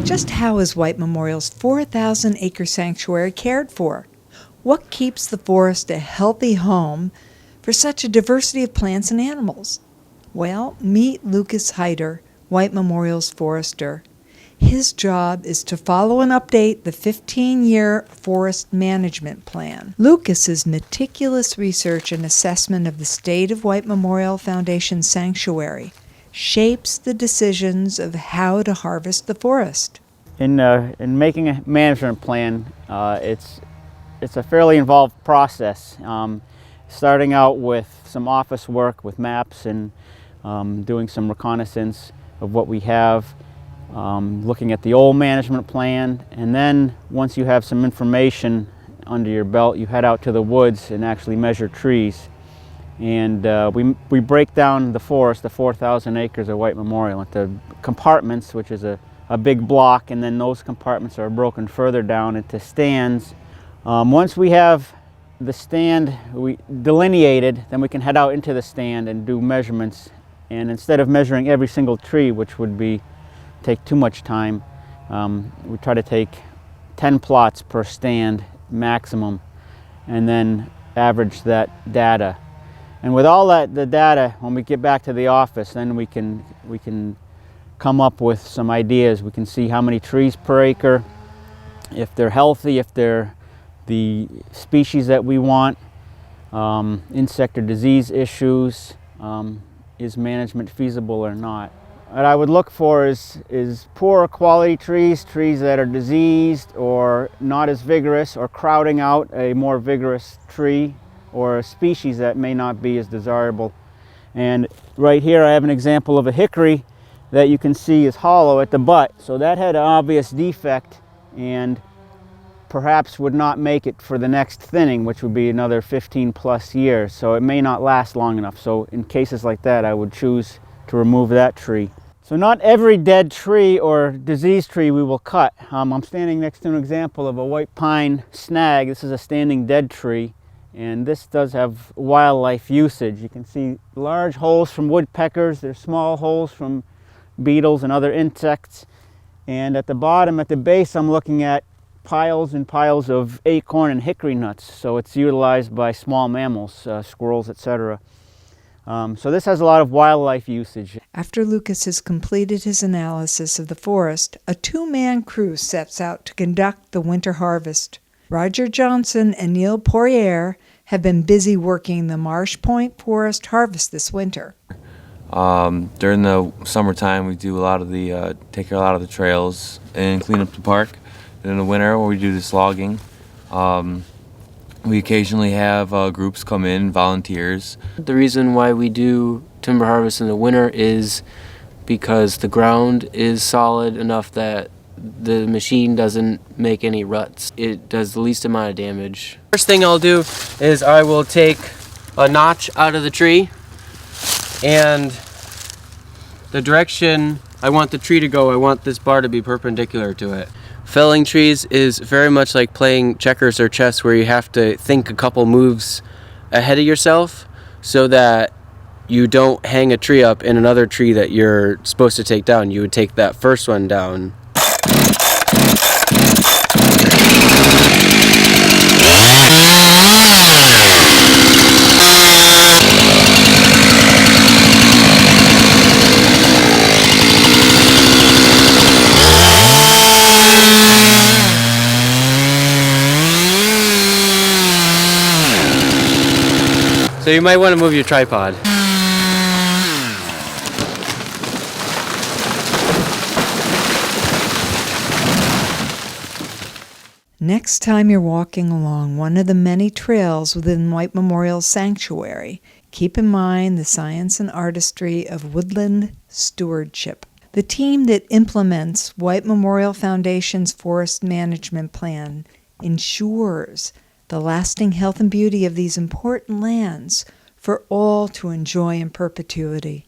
Just how is White Memorial's 4,000-acre sanctuary cared for? What keeps the forest a healthy home for such a diversity of plants and animals? Well, meet Lukas Hyder, White Memorial's forester. His job is to follow and update the 15-year forest management plan. Lukas's meticulous research and assessment of the state of White Memorial Foundation Sanctuary shapes the decisions of how to harvest the forest. In making a management plan, it's a fairly involved process. Starting out with some office work with maps and doing some reconnaissance of what we have, looking at the old management plan, and then once you have some information under your belt, you head out to the woods and actually measure trees. And we break down the forest, the 4,000 acres of White Memorial, into compartments, which is a big block, and then those compartments are broken further down into stands. Once we have the stand delineated, then we can head out into the stand and do measurements. And instead of measuring every single tree, which would take too much time, we try to take 10 plots per stand maximum, and then average that data. And with all the data, when we get back to the office, then we can come up with some ideas. We can see how many trees per acre, if they're healthy, if they're the species that we want, insect or disease issues, is management feasible or not. What I would look for is poor quality trees that are diseased or not as vigorous, or crowding out a more vigorous tree or a species that may not be as desirable. And right here I have an example of a hickory that you can see is hollow at the butt. So that had an obvious defect and perhaps would not make it for the next thinning, which would be another 15 plus years. So it may not last long enough. So in cases like that, I would choose to remove that tree. So not every dead tree or diseased tree we will cut. I'm standing next to an example of a white pine snag. This is a standing dead tree, and this does have wildlife usage. You can see large holes from woodpeckers. There's small holes from beetles and other insects. And at the bottom, at the base, I'm looking at piles and piles of acorn and hickory nuts. So it's utilized by small mammals, squirrels, etc. So this has a lot of wildlife usage. After Lukas has completed his analysis of the forest, a two-man crew sets out to conduct the winter harvest. Roger Johnson and Neil Poirier have been busy working the Marsh Point Forest harvest this winter. During the summertime, we do take care of a lot of the trails and clean up the park. And in the winter, where we do this logging, we occasionally have groups come in, volunteers. The reason why we do timber harvest in the winter is because the ground is solid enough that the machine doesn't make any ruts. It does the least amount of damage. First thing I'll do is I will take a notch out of the tree, and the direction I want the tree to go, I want this bar to be perpendicular to it. Felling trees is very much like playing checkers or chess, where you have to think a couple moves ahead of yourself so that you don't hang a tree up in another tree that you're supposed to take down. You would take that first one down. So you might want to move your tripod. Next time you're walking along one of the many trails within White Memorial Sanctuary, keep in mind the science and artistry of woodland stewardship. The team that implements White Memorial Foundation's forest management plan ensures the lasting health and beauty of these important lands for all to enjoy in perpetuity.